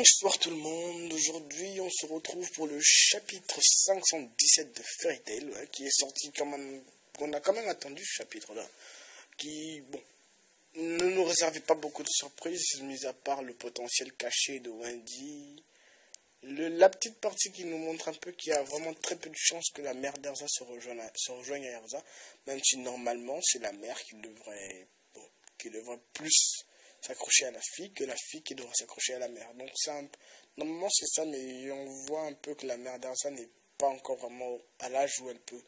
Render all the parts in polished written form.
Bonsoir tout le monde, aujourd'hui on se retrouve pour le chapitre 517 de Fairy Tail, qui est sorti quand même, on a quand même attendu ce chapitre là, qui, bon, ne nous réservait pas beaucoup de surprises, mis à part le potentiel caché de Wendy, la petite partie qui nous montre un peu qu'il y a vraiment très peu de chances que la mère d'Erza se rejoigne à Erza, même si normalement c'est la mère qui devrait plus s'accrocher à la fille que la fille qui devrait s'accrocher à la mère. Donc normalement c'est ça, mais on voit un peu que la mère d'Erza n'est pas encore vraiment à l'âge où elle peut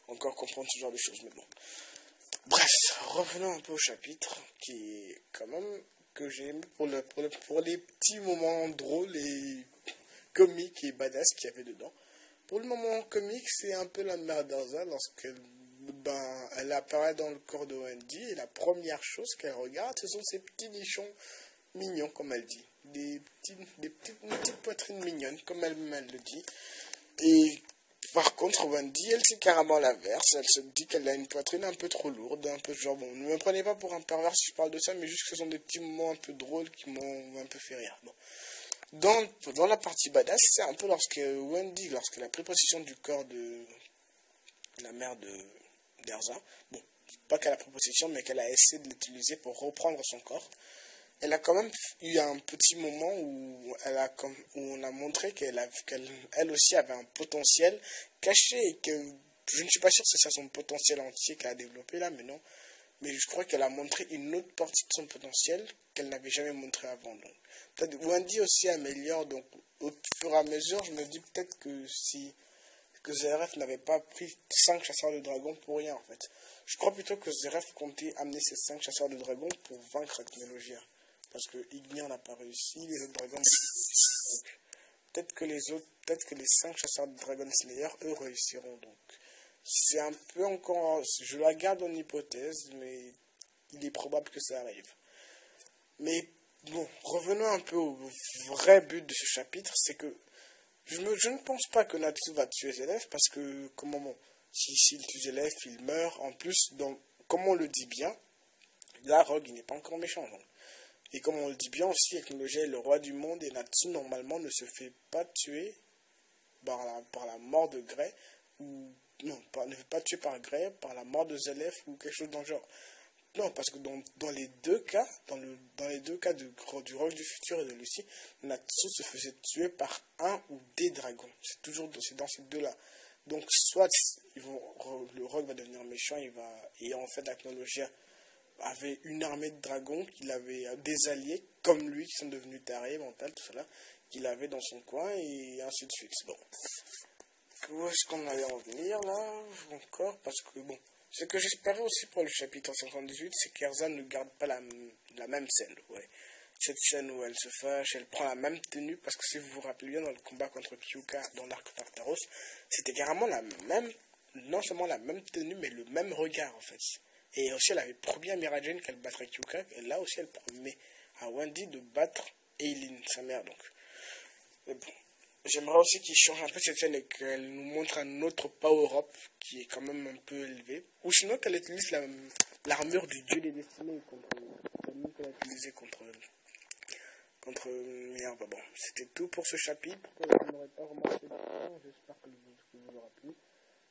encore comprendre ce genre de choses. Mais bon, bref, revenons un peu au chapitre qui est quand même que j'ai aimé pour les petits moments drôles et comiques et badass qu'il y avait dedans. Pour le moment comique, c'est un peu la mère d'Erza lorsqu'elle elle apparaît dans le corps de Wendy et la première chose qu'elle regarde, ce sont ces petits nichons mignons, comme elle dit. Une petite poitrine mignonne, comme elle le dit. Et par contre, Wendy, elle c'est carrément l'inverse. Elle se dit qu'elle a une poitrine un peu trop lourde, un peu genre, bon, ne me prenez pas pour un pervers si je parle de ça, mais juste que ce sont des petits moments un peu drôles qui m'ont un peu fait rire. Bon. Dans la partie badass, c'est un peu lorsqu'elle a pris possession du corps de la mère d'Erza. Bon, pas qu'elle a pris possession, mais qu'elle a essayé de l'utiliser pour reprendre son corps. Elle a quand même eu un petit moment où on a montré qu'elle aussi avait un potentiel caché et que je ne suis pas sûr que c'est ça son potentiel entier qu'elle a développé là, mais non. Mais je crois qu'elle a montré une autre partie de son potentiel qu'elle n'avait jamais montré avant. Donc, peut-être Wendy aussi améliore, donc au fur et à mesure, je me dis peut-être que Zeref n'avait pas pris 5 chasseurs de dragons pour rien en fait. Je crois plutôt que Zeref comptait amener ces 5 chasseurs de dragons pour vaincre Technologia. Parce que Igni n'a pas réussi, les autres dragons. Peut-être que les 5 chasseurs de Dragon Slayer, eux, réussiront. Donc, c'est un peu encore. Je la garde en hypothèse, mais il est probable que ça arrive. Mais bon, revenons un peu au vrai but de ce chapitre, c'est que je ne pense pas que Natsu va tuer Zeref parce que, s'il tue Zeref, il meurt. En plus, comme on le dit bien, là, Rogue, il n'est pas encore méchant. Donc. Et comme on le dit bien aussi, Technologia est le roi du monde et Natsu, normalement, ne se fait pas tuer par la mort de Grey, ou non, ne fait pas tuer par Grey, par la mort de Zeref ou quelque chose dans le genre. Non, parce que dans les deux cas, dans les deux cas du rôle du futur et de Lucie, Natsu se faisait tuer par un ou des dragons. C'est dans ces deux-là. Donc, soit le Rogue va devenir méchant, et en fait, la Technologia avait une armée de dragons, qu'il avait des alliés comme lui qui sont devenus tarés, mental, tout cela, qu'il avait dans son coin, et ainsi de suite. Bon. Où est-ce qu'on allait en venir là encore? Parce que bon. Ce que j'espérais aussi pour le chapitre 58, c'est qu'Erza ne garde pas la même scène. Ouais. Cette scène où elle se fâche, elle prend la même tenue, parce que si vous vous rappelez bien dans le combat contre Kyuka dans l'arc Tartaros, c'était carrément non seulement la même tenue, mais le même regard en fait. Et aussi elle avait promis à Mira Jane qu'elle battrait Kyuka, et là aussi elle promet à Wendy de battre Eileen, sa mère donc. Mais bon. J'aimerais aussi qu'il change un peu cette scène et qu'elle nous montre un autre power-up qui est quand même un peu élevé. Ou sinon qu'elle utilise l'armure du dieu des destinées celle qu'elle a utilisée contre merde. Bon, c'était tout pour ce chapitre. Je n'aurais pas remarqué le temps. J'espère que vous aura plu.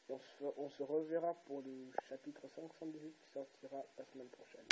On se reverra pour le chapitre 518 qui sortira la semaine prochaine.